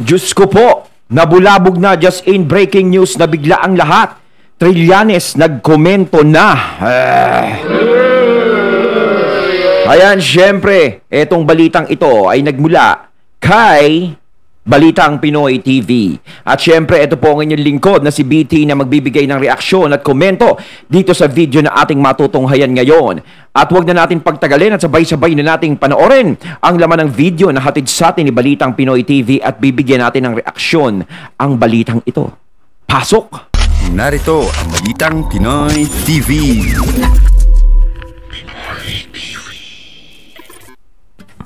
Diyos ko po, nabulabog na just in breaking news na bigla ang lahat. Trillanes nagkomento na. Ayan, syempre, etong balitang ito ay nagmula kay Balitang Pinoy TV. At syempre, ito po ang inyong lingkod na si BT na magbibigay ng reaksyon at komento dito sa video na ating matutunghayan ngayon. At huwag na natin pagtagalin at sabay-sabay na nating panoorin ang laman ng video na hatid sa atin ni Balitang Pinoy TV at bibigyan natin ng reaksyon ang balitang ito. Pasok! Narito ang Balitang Pinoy TV.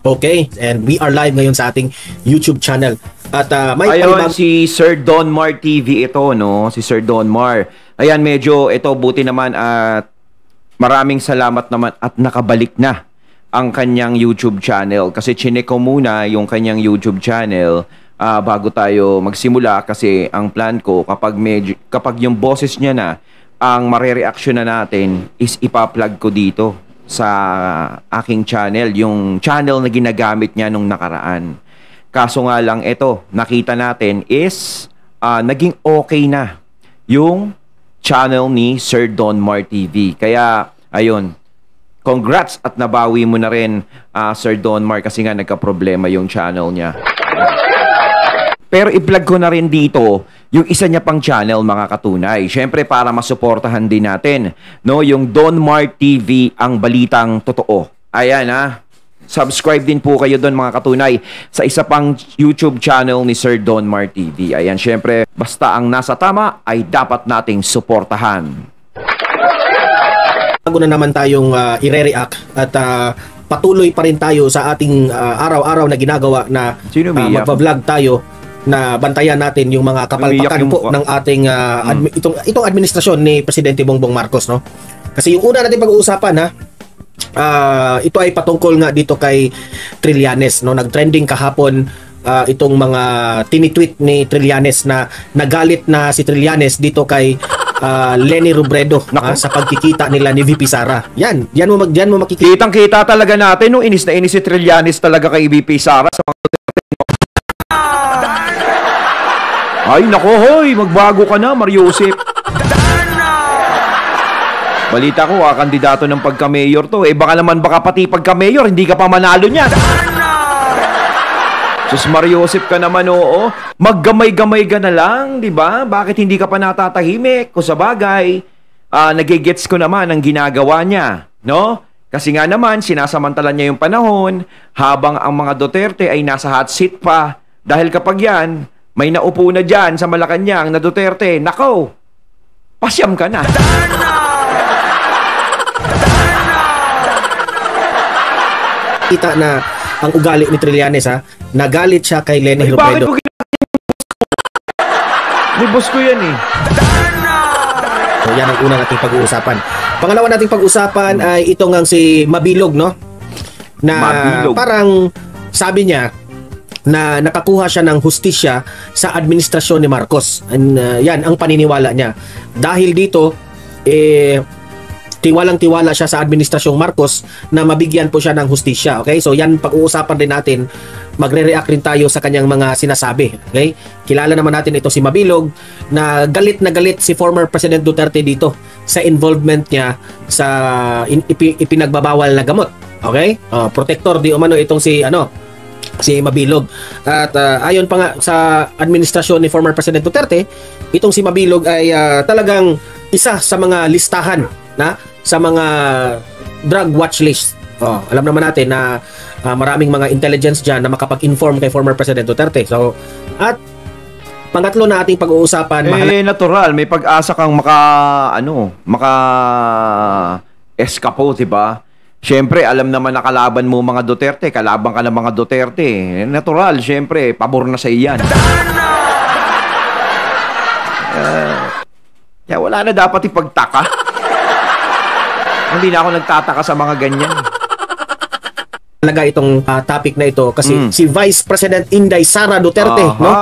Okay, and we are live ngayon sa ating YouTube channel. At ayun, si Sir Don Mar TV ito, no? Si Sir Don Mar. Ayan, medyo ito buti naman at maraming salamat naman at nakabalik na ang kanyang YouTube channel. Kasi chinek ko muna yung kanyang YouTube channel bago tayo magsimula kasi ang plan ko kapag yung boses niya na ang marereaction na natin is ipa-plug ko dito sa aking channel, yung channel na ginagamit niya nung nakaraan. Kaso nga lang ito, nakita natin is naging okay na yung channel ni Sir Don Mar TV. Kaya, ayun, congrats at nabawi mo na rin Sir Don Mar kasi nga nagka-problema yung channel niya. Pero i-plug ko na rin dito yung isa niya pang channel, mga katunay. Siyempre para masuportahan din natin, no, yung Don Mar TV, ang balitang totoo. Ayan subscribe din po kayo doon, mga katunay, sa isa pang YouTube channel ni Sir Don Mar TV. Ayan, siyempre basta ang nasa tama ay dapat nating suportahan. Bago na naman tayong i-react at patuloy pa rin tayo sa ating araw-araw na ginagawa na magpa-vlog tayo na bantayan natin yung mga kapalpakan po ng ating itong administrasyon ni Presidente Bongbong Marcos, no? Kasi yung una natin pag-uusapan ito ay patungkol nga dito kay Trillanes, no? Nag-trending kahapon itong mga tinitweet ni Trillanes na nagalit na si Trillanes dito kay Leni Robredo sa pagkikita nila ni VP Sara. Yan mo makikita. Kitang-kita talaga natin no, inis na inis si Trillanes talaga kay VP Sara sa mga ay, nako, hoy, magbago ka na, Mariusip. Balita ko, kandidato ng pagka-mayor to. Baka pati pagka-mayor, hindi ka pa manalo niyan. Sus, Mariusip ka naman, oo. Maggamay-gamay ka na lang, di ba? Bakit hindi ka pa natatahimik? Kung sa bagay, nagigets ko naman ang ginagawa niya, no? Kasi nga naman, sinasamantala niya yung panahon habang ang mga Duterte ay nasa hot seat pa. Dahil kapag yan, may naupo na dyan sa Malacanang na Duterte, nako, pasyam ka na. Kita na ang ugali ni Trillanes, nagalit siya kay Leni Robredo. Libos ko yan So, yan ang unang nating pag-uusapan. Pangalawa nating pag-uusapan ay ito ngang si Mabilog, no? Na Mabilog. Parang sabi niya na nakakuha siya ng hustisya sa administrasyon ni Marcos. And, yan ang paniniwala niya. Dahil dito, tiwalang-tiwala siya sa administrasyong Marcos na mabigyan po siya ng hustisya. Okay? So yan, pag-uusapan din natin, magre-react rin tayo sa kanyang mga sinasabi. Okay? Kilala naman natin ito si Mabilog na galit si former President Duterte dito sa involvement niya sa ipinagbabawal na gamot. Okay? Protector di umano itong si Mabilog. At ayon pa nga sa administrasyon ni former President Duterte, itong si Mabilog ay talagang isa sa mga listahan sa mga drug watch list. Alam naman natin na maraming mga intelligence dyan na makapag-inform kay former President Duterte. So, at pangatlo na ating pag-uusapan, natural, may pag-asa kang maka-escapo, diba? Siyempre, alam naman na kalaban mo mga Duterte, kalaban ka ng mga Duterte. Natural, siyempre, pabor na sa iyan. Wala na dapat ipagtaka. Hindi na ako nagtataka sa mga ganyan. Talaga itong topic na ito kasi si Vice President Inday Sara Duterte, no?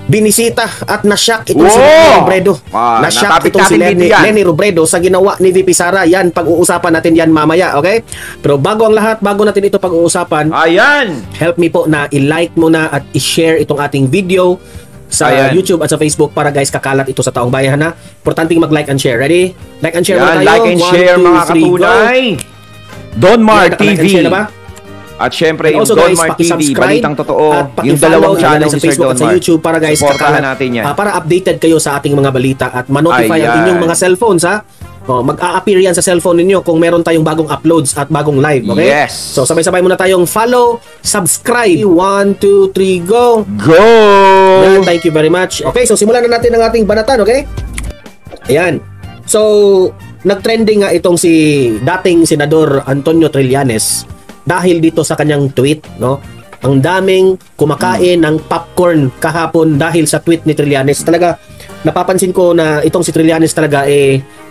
binisita at na-shock itong si Wow! Lenny Robredo. Na-shock natapik itong si natin dito yan. Lenny Robredo sa ginawa ni VP Sara. Yan, pag-uusapan natin yan mamaya, okay? Pero bago ang lahat, bago natin ito pag-uusapan, Ayan. help me po na i-like mo na at i-share itong ating video sa Ayan. YouTube at sa Facebook para guys kakalat ito sa taong bayan ha. Importanteng mag-like and share. Ready? Like and share muna Yan, tayo. like and 1, share 2, mga 3, go. katunay. Don Mar Yan, like and TV. share na ba? At syempre, And yung also Don guys, Mar TV, paki-subscribe Balitang Totoo, at yung paki-follow dalawang yan channel sa ni Sir Facebook Don at sa Mar. YouTube para guys Supportahan natin yan. para updated kayo sa ating mga balita at ma-notify ang Ayan. inyong mga cellphones ha. Mag-a-appear yan sa cellphone ninyo kung meron tayong bagong uploads at bagong live, okay? Yes. So sabay-sabay muna tayong follow, subscribe. 1, 2, 3, go! Go! Yan, thank you very much. Okay, so simulan na natin ang ating banatan, okay? Ayan. So, nag-trending nga itong si dating Senador Antonio Trillanes dahil dito sa kanyang tweet, no? Ang daming kumakain ng popcorn kahapon dahil sa tweet ni Trillanes. Talaga, napapansin ko na itong si Trillanes talaga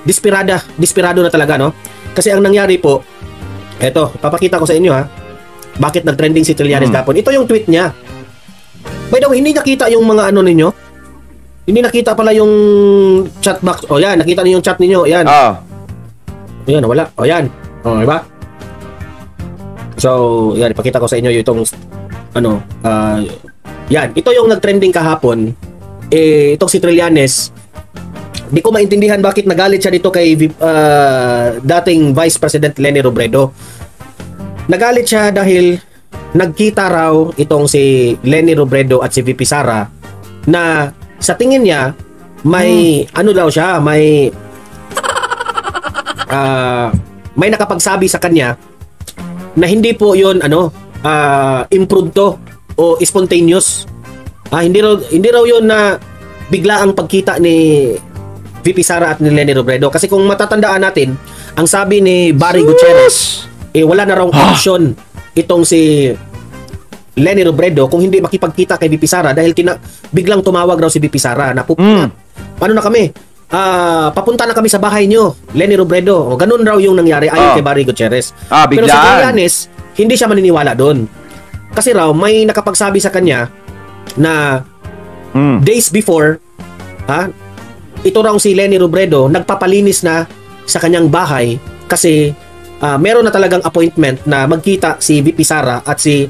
desperado na talaga, no? Kasi ang nangyari po, eto, papakita ko sa inyo ha. Bakit nag-trending si Trillanes kahapon? Ito yung tweet niya. By the way, hindi nakita yung mga ano ninyo? Hindi nakita pala yung chat box. O yan, nakita niyo yung chat ninyo. Yan. Yan, wala. O yan. O, diba? So, yan, ipakita ko sa inyo itong yan. Ito yung nag-trending kahapon. Itong si Trillanes, di ko maintindihan bakit nagalit siya dito kay dating Vice President Lenny Robredo. Nagalit siya dahil nagkita raw itong si Lenny Robredo at si VP Sara na sa tingin niya may ano daw siya, may nakapagsabi sa kanya na hindi po 'yon impromptu o spontaneous. Hindi raw 'yon na bigla ang pagkita ni VP Sara at ni Lenny Robredo, kasi kung matatandaan natin, ang sabi ni Barry Gutierrez, wala na raw option itong si Lenny Robredo kung hindi makipagkita kay VP Sara dahil biglang tumawag raw si VP Sara na paano na kami? Papunta na kami sa bahay nyo, Lenny Robredo. O ganun raw yung nangyari ayon kay Barry Gutierrez. Pero si Trillanes, hindi siya maniniwala doon. Kasi raw may nakapagsabi sa kanya na days before, ito raw si Lenny Robredo nagpapalinis na sa kanyang bahay kasi meron na talagang appointment na magkita si VP Sara at si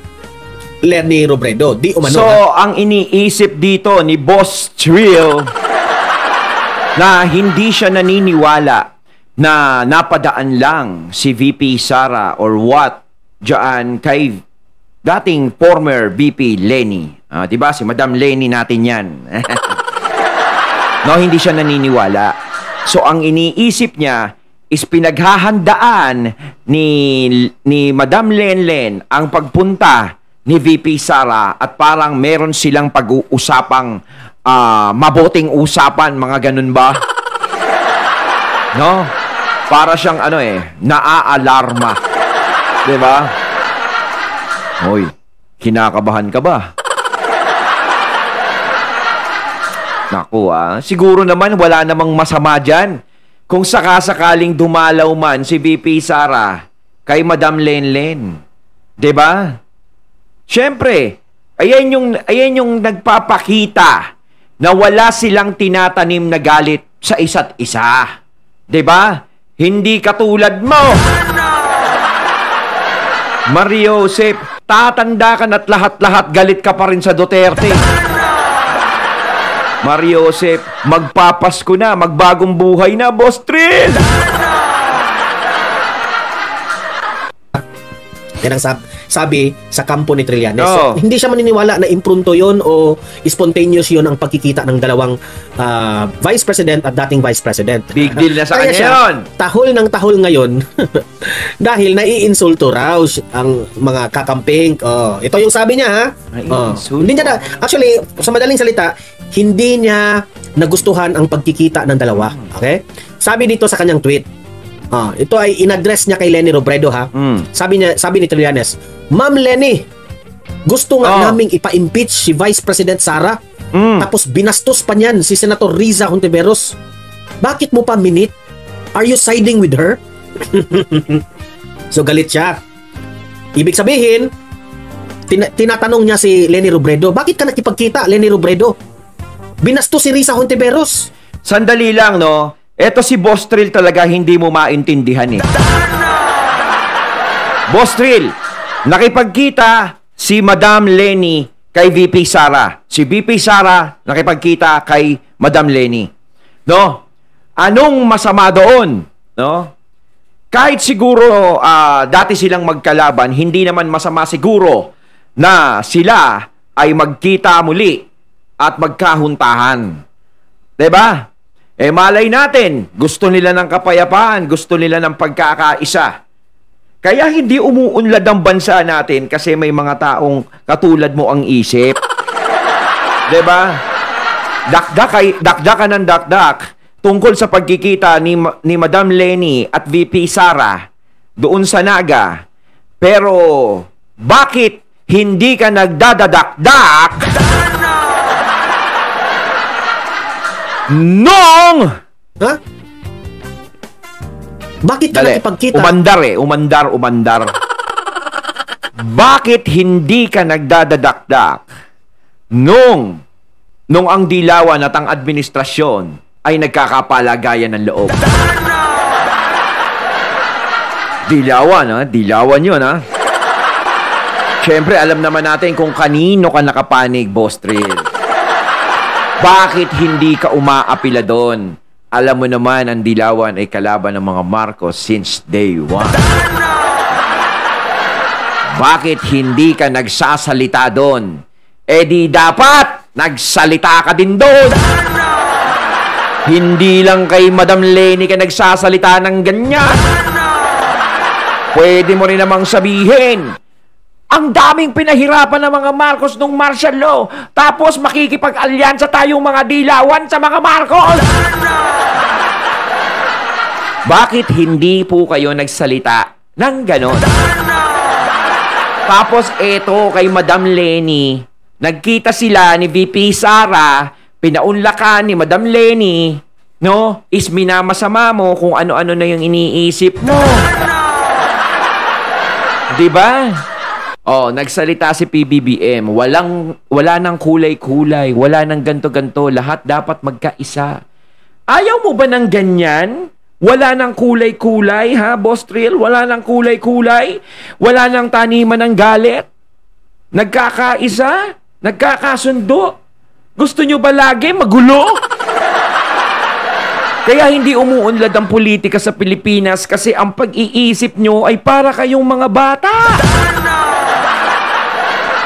Lenny Robredo. Di umano. So, ang iniisip dito ni Boss Trill na hindi siya naniniwala na napadaan lang si VP Sara or what dyan kay dating former VP Lenny. Diba? Si Madam Lenny natin yan. No, hindi siya naniniwala. So, ang iniisip niya is pinaghahandaan ni Madam Lenlen ang pagpunta ni VP Sara at parang meron silang pag-uusapang mabuting usapan, mga ganun ba? No? Para siyang naaalarma. Diba? Hoy, kinakabahan ka ba? Naku siguro naman wala namang masama dyan kung sakasakaling dumalaw man si VP Sara kay Madam Lenlen. Diba? Siyempre, ayan yung nagpapakita na wala silang tinatanim na galit sa isa't isa. 'Di ba? Hindi katulad mo. Mario Josep, tatanda ka na't lahat-lahat galit ka pa rin sa Duterte. Mario Josep, magpapasko na, magbagong buhay na, Boss Trill. Yan ang sabi sa kampo ni Trillanes. So, hindi siya maniniwala na impromptu yon o spontaneous yon ang pagkikita ng dalawang Vice President at dating Vice President. Big deal na sa kanya kanya yun. Tahol ng tahol ngayon dahil naiinsulto raw ang mga kakamping. Ito yung sabi niya ha. Hindi niya actually, sa madaling salita, hindi niya nagustuhan ang pagkikita ng dalawa. Okay? Sabi dito sa kanyang tweet, ito ay in-address niya kay Lenny Robredo ha. Sabi ni Trillanes, Ma'am Lenny, gusto nga naming ipa-impeach si Vice President Sara. Tapos binastos pa niyan si Senator Riza Hontiveros. Bakit mo pa minute? Are you siding with her? So galit siya. Ibig sabihin, tinatanong niya si Lenny Robredo, bakit ka nakipagkita, Lenny Robredo? Binastos si Risa Hontiveros. Sandali lang, no? Eto si Boss Trill talaga hindi mo maintindihan eh. Boss Trill, nakipagkita si Madam Lenny kay VP Sara. Si VP Sara nakipagkita kay Madam Lenny. No? Anong masama doon? No? Kahit siguro dati silang magkalaban, hindi naman masama siguro na sila ay magkita muli at magkahuntahan. 'Di ba? Eh malay natin, gusto nila ng kapayapaan, gusto nila ng pagkakaisa. Kaya hindi umuunlad ang bansa natin kasi may mga taong katulad mo ang isip. 'Di ba? Dakdak ka ng dakdak tungkol sa pagkikita ni Madam Lenny at VP Sara doon sa Naga. Pero bakit hindi ka nagdadadakdak nung Ha? Bakit ka nakipagkita? Umandar. Bakit hindi ka nagdadadakdak nung ang dilawan at ang administrasyon ay nagkakapalagayan ng loob? Dilawan yun, ha? Siyempre, alam naman natin kung kanino ka nakapanig, Boss Trill. Bakit hindi ka umaapila doon? Alam mo naman, ang dilawan ay kalaban ng mga Marcos since day one. Bakit hindi ka nagsasalita doon? Eh di dapat nagsalita ka din doon. Hindi lang kay Madam Lenny ka nagsasalita ng ganyan. Pwede mo rin namang sabihin, ang daming pinahirapan ng mga Marcos nung martial law, tapos makikipag-alyansa tayong mga dilawan sa mga Marcos. Bakit hindi po kayo nagsalita ng ganon? Tapos eto kay Madam Lenny, nagkita sila ni VP Sara, pinaunlakan ni Madam Lenny, no? Is minamasama mo kung ano-ano na yung iniisip mo. Diba? Oh, nagsalita si PBBM, wala nang kulay-kulay, wala nang ganto-ganto, lahat dapat magkaisa. Ayaw mo ba ng ganyan? Wala nang kulay-kulay, ha, Boss Trill? Wala nang kulay-kulay? Wala nang taniman ng galit? Nagkakaisa? Nagkakasundo? Gusto nyo ba lagi magulo? Kaya hindi umuunlad ang politika sa Pilipinas kasi ang pag-iisip nyo ay para kayong mga bata.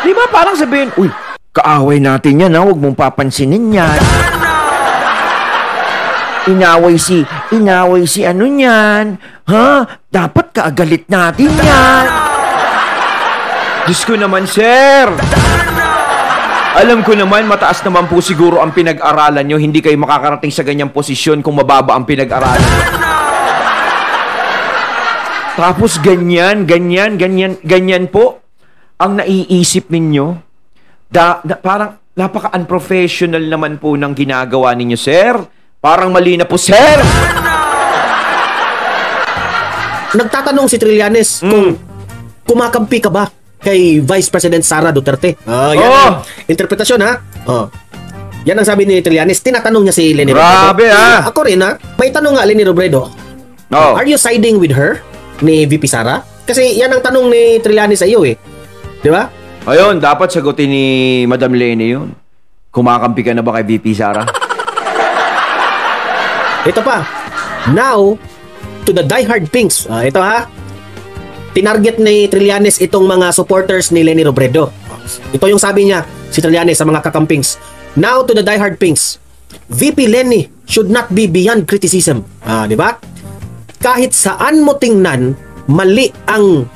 Di ba parang sabihin, uy, kaaway natin yan, ha? Huwag mong papansinin yan. Inaway si ano niyan. Ha? Dapat kaagalit natin yan. Diyos ko naman, sir. Alam ko naman, mataas naman po siguro ang pinag-aralan nyo. Hindi kayo makakarating sa ganyang posisyon kung mababa ang pinag-aralan. Tapos ganyan po ang naiisip ninyo. Parang napaka-unprofessional naman po ng ginagawa ninyo, sir. Parang mali na po, sir! Nagtatanong si Trillanes kung kumakampi ka ba kay Vice President Sara Duterte. Yan ang interpretasyon, ha? Yan ang sabi ni Trillanes. Tinatanong niya si Leni Robredo. Grabe, ha? Ako rin, ha? May tanong nga, Leni Robredo. Are you siding with her ni VP Sara? Kasi yan ang tanong ni Trillanes sa iyo, eh. Di ba? Ayun, dapat sagutin ni Madam Lenny yun. Kumakampi ka na ba kay VP Sara? Ito pa. Now, to the diehard pinks. Ito, ha. Tinarget ni Trillanes itong mga supporters ni Leni Robredo. Ito yung sabi niya, si Trillanes sa mga kakampings. Now, to the diehard pinks. VP Lenny should not be beyond criticism. Di ba? Kahit saan mo tingnan, mali ang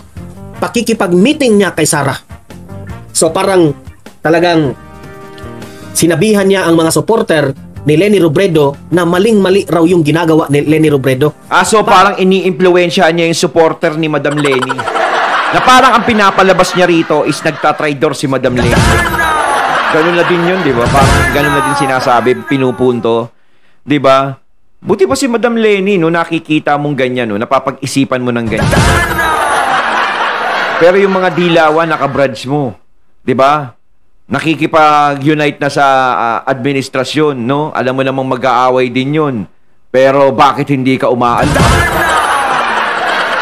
pakikipag-meeting niya kay Sara. So, parang talagang sinabihan niya ang mga supporter ni Leni Robredo na maling-mali raw yung ginagawa ni Leni Robredo. So parang ini-impluwensya niya yung supporter ni Madam Lenny. Na parang ang pinapalabas niya rito is nagtatraidor si Madam Lenny. Ganun na din yun, di ba? Parang ganun na din sinasabi, pinupunto. Di ba? Buti pa si Madam Lenny, no, nakikita mong ganyan, no, napapag-isipan mo ng ganyan. Pero yung mga dilawan, nakabrudge mo. Di ba? nakikipag-unite na sa administrasyon, no? Alam mo namang mag-aaway din yun. Pero bakit hindi ka umaalam?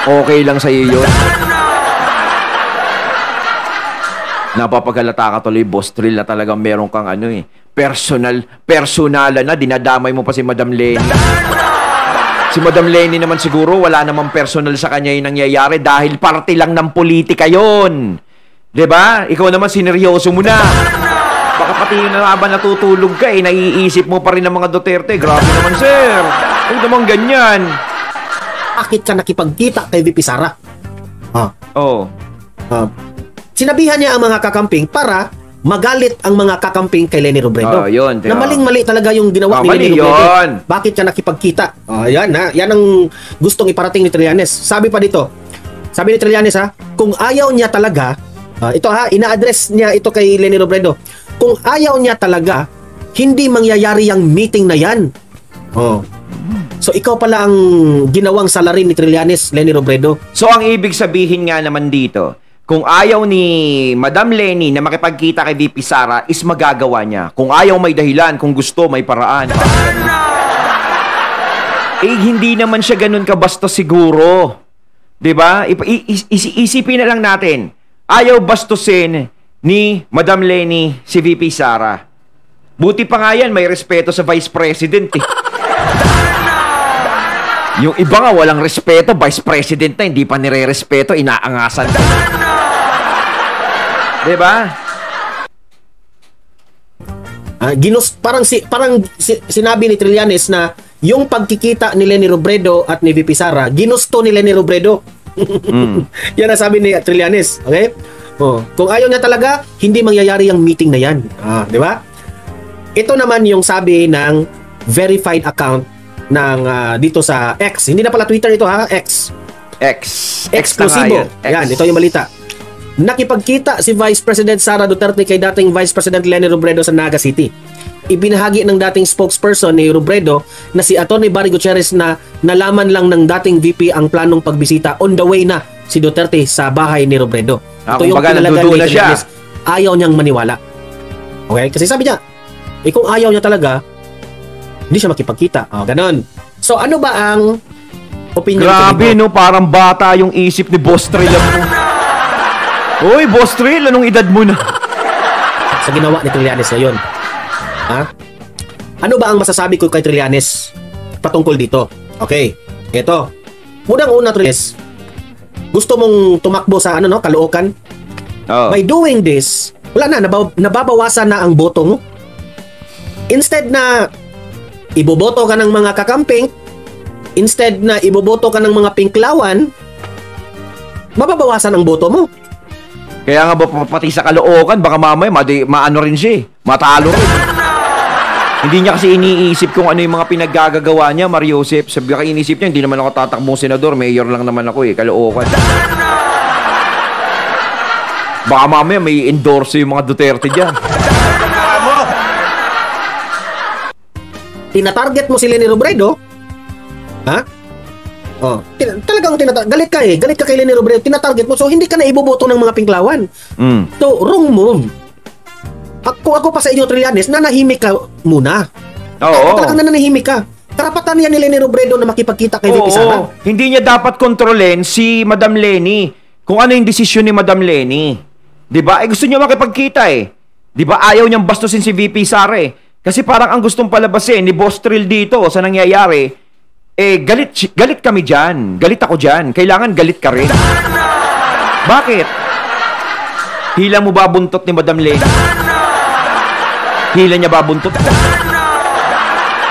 Okay lang sa'yo yun. Napapagalata ka tuloy, Boss Trill, na talagang meron kang personalan na, dinadamay mo pa si Madam Lenny. Si Madam Lenny naman siguro, wala namang personal sa kanya yung nangyayari dahil parte lang ng politika yon. Diba? Ikaw naman, sineryoso mo na. Baka pati yun na ba natutulog ka naiisip mo pa rin ng mga Duterte. Grabe naman, sir. Huwag naman ganyan. Bakit ka nakipagkita kay VP Sara? Oo. Sinabihan niya ang mga kakamping para magalit ang mga kakamping kay Leni Robredo. Yun, na maling-mali talaga yung ginawa ni Leni Robredo. Yun. Bakit siya nakipagkita? Yan ang gustong iparating ni Trillanes. Sabi pa dito, sabi ni Trillanes kung ayaw niya talaga, ina-address niya ito kay Leni Robredo. Kung ayaw niya talaga, hindi mangyayari yung meeting na yan. So ikaw pala ang ginawang salarin ni Trillanes, Leni Robredo. So ang ibig sabihin nga naman dito, kung ayaw ni Madam Lenny na makipagkita kay VP Sara is magagawa niya. Kung ayaw, may dahilan. Kung gusto, may paraan. Hindi naman siya ganun kabastos siguro. 'Di ba? Isipin na lang natin. Ayaw bastusin ni Madam Lenny si VP Sara. Buti pa nga yan, may respeto sa Vice President Yung iba nga walang respeto, Vice President na hindi pa nire-respeto, inaangasan. Diba? Parang sinabi ni Trillanes na yung pagkikita ni Leni Robredo at ni VP Sara, ginusto ni Leni Robredo. Yan ang sabi ni Trillanes. Okay? Kung ayaw niya talaga, hindi mangyayari yung meeting na yan. Di ba? Ito naman yung sabi ng verified account ng dito sa X. Hindi na pala Twitter ito X. Exclusivo. Yan, ito yung balita. Nakipagkita si Vice President Sara Duterte kay dating Vice President Leni Robredo sa Naga City. Ibinahagi ng dating spokesperson ni Robredo na si Atty. Barry Gutierrez na nalaman lang ng dating VP ang planong pagbisita on the way na si Duterte sa bahay ni Robredo. Ito yung pinalagan ni Trillanes. Ayaw niyang maniwala. Okay? Kasi sabi niya, kung ayaw niya talaga, hindi siya makipagkita. Ganon. So ano ba ang opinion? Grabe no, parang bata yung isip ni Boss Trill. Uy, Boss Trill, anong edad mo na? Sa ginawa ni Trillanes ngayon. Ano ba ang masasabi ko kay Trillanes patungkol dito? Okay, ito. Unang-una, Trillanes, gusto mong tumakbo sa Caloocan? By doing this, wala na, nababawasan na ang boto mo. Instead na iboboto ka ng mga kakamping, instead na iboboto ka ng mga pinklawan, mababawasan ang boto mo. Kaya nga pati sa Caloocan, baka mamaya maano rin siya, matalo rin. Hindi niya kasi iniisip kung ano yung mga pinaggagawa niya, Mario Joseph. Sabi ka iniisip niya, hindi naman ako tatakbong senador, mayor lang naman ako Caloocan. Baka mamaya may endorse yung mga Duterte dyan. Tinatarget mo si Leni Robredo, talagang galit ka galit ka kay Leni Robredo, tinatarget mo, so hindi ka na iboboto ng mga pinklawan. So, wrong move. Kung ako pa sa inyo, Trillanes, nanahimik ka muna. Talagang nanahimik ka. Karapatan yan ni Leni Robredo na makipagkita kay VP Sara. Hindi niya dapat kontrolin si Madam Lenny kung ano yung desisyon ni Madam Lenny. Diba? Gusto niya makipagkita Diba? Ayaw niyang bastusin si VP Sara Kasi parang ang gustong palabasin ni Boss Trill dito sa nangyayari, galit kami dyan. Galit ako dyan. Kailangan galit ka rin. Bakit? Hila mo ba buntot ni Madam Lenny? Hila niya ba buntot?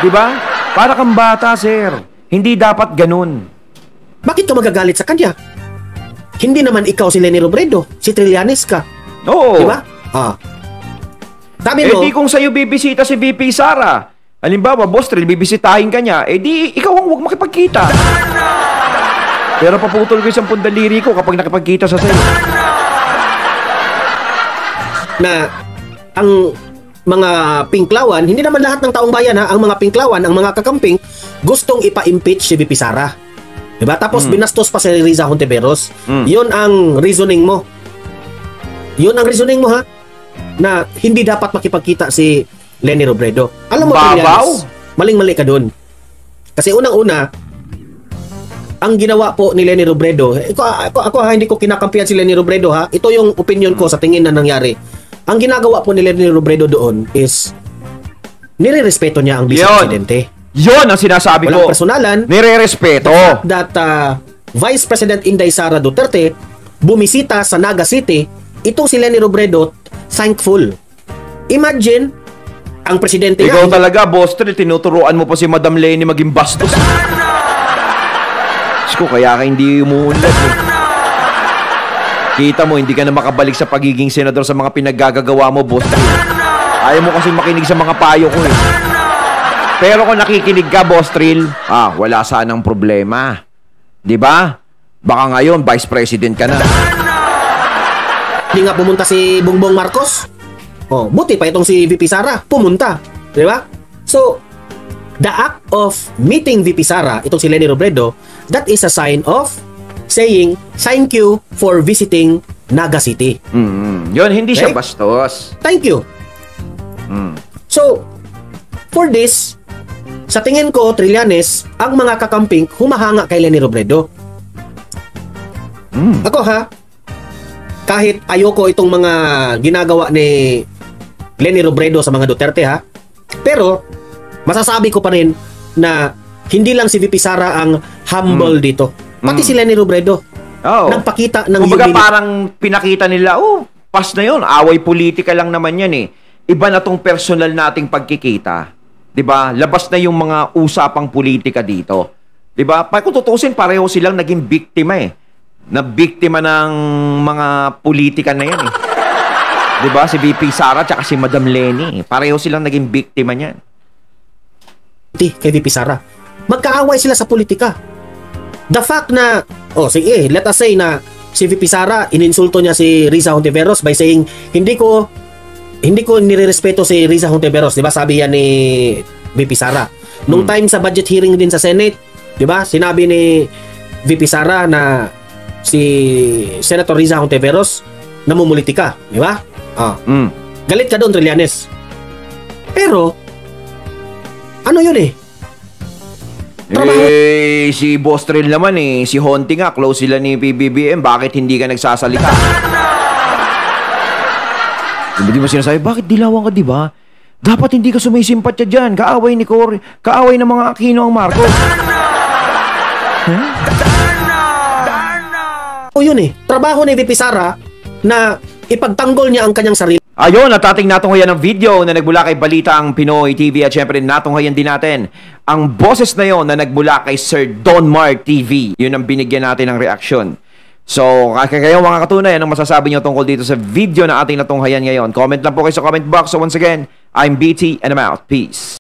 Diba? Para kang bata, sir. Hindi dapat ganun. Bakit ka magagalit sa kanya? Hindi naman ikaw si Leni Robredo. Si Trillanes ka. Oo. Diba? Sabi mo, di kung sa'yo bibisita si VP Sara, halimbawa, Boss Trill, bibisitahin ka niya, di ikaw ang huwag makipagkita. Pero paputol ko isang pundaliri ko kapag nakipagkita sa sa'yo. Na ang mga pinklawan, hindi naman lahat ng taong bayan ang mga pinklawan, ang mga kakamping, gustong ipa-impeach si VP Sara. Diba? Tapos binastos pa si Riza Hontiveros. Yun ang reasoning mo. Yun ang reasoning mo na hindi dapat makipagkita si Leni Robredo. Alam mo, Babaw? Trillanes, maling-mali ka dun. Kasi unang-una, ang ginawa po ni Leni Robredo, ako hindi ko kinakampihan si Leni Robredo ha. Ito yung opinion ko sa tingin na nangyari. Ang ginagawa po ni Leni Robredo doon is nire-respeto niya ang Vice Presidente. Yun ang sinasabi Walang ko. personalan. Nire-respeto. That Vice President Inday Sara Duterte bumisita sa Naga City, itong si Leni Robredo thankful. Imagine, ang presidente Ikaw nga, talaga, Boss Trill, tinuturuan mo pa si Madam Leni maging bastos. Ko, kaya ka hindi umuunlad eh. Kita mo, hindi ka na makabalik sa pagiging senador sa mga pinaggagawa mo, Boss Trill. Ayaw mo kasi makinig sa mga payo ko eh. Pero kung nakikinig ka, Boss Trill, wala sanang problema. 'Di ba? Baka ngayon, Vice President ka na. hindi nga pumunta si Bongbong Marcos. Oh, buti pa itong si VP Sara, pumunta. 'Di ba? So, the act of meeting VP Sara, itong si Leni Robredo, that is a sign of saying, thank you for visiting Naga City. Yun, hindi siya Okay? bastos. Thank you. So, for this, sa tingin ko, Trillanes, ang mga kakamping humahanga kay Leni Robredo. Ako ha, kahit ayoko itong mga ginagawa ni Leni Robredo sa mga Duterte ha, pero masasabi ko pa rin na hindi lang si VP Sara ang humble dito. Pati si Leni Robredo. Oh. Nagpakita ng Kumbaga humility. parang pinakita nila, pas na yun, away politika lang naman yan eh. Iba na tong personal nating pagkikita. 'Di ba? Labas na yung mga usapang politika dito. 'Di ba? Kung tutuusin, pareho silang naging biktima eh. Na biktima ng mga politika na yan eh. 'Di ba? Si VP Sara at si Madam Leni, pareho silang naging biktima niyan. Kay VP Sara. Magkaaway sila sa politika. The fact na, sige, let us say na si VP Sara, ininsulto niya si Riza Hontiveros by saying, hindi ko nirerespeto si Riza Hontiveros, di ba? Sabi yan ni VP Sara. Nung time sa budget hearing din sa Senate, di ba? Sinabi ni VP Sara na si Senator Riza Hontiveros namumulitika, di ba? Galit ka doon, Trillanes. Pero, ano yun eh? Si Boss Trill naman eh, si Honti nga, close sila ni PBBM, bakit hindi ka nagsasalita? Hindi mo sinasabi, bakit dilawan ka, di ba? Dapat hindi ka sumisimpatya dyan, kaaway ni Cory, kaaway ng mga Aquino ang Marcos. Yun eh, trabaho ni VP Sara na ipagtanggol niya ang kanyang sarili. Ayun, at ating natunghayan ng video na nagbula kay Balitang Pinoy TV at syempre natunghayan din natin ang boses na yon na nagbula kay Sir Don Mar TV. Yun ang binigyan natin ng reaksyon. So, kayo mga katunay, anong masasabi nyo tungkol dito sa video na ating natunghayan ngayon? Comment lang po kayo sa comment box. So once again, I'm BT and I'm out. Peace.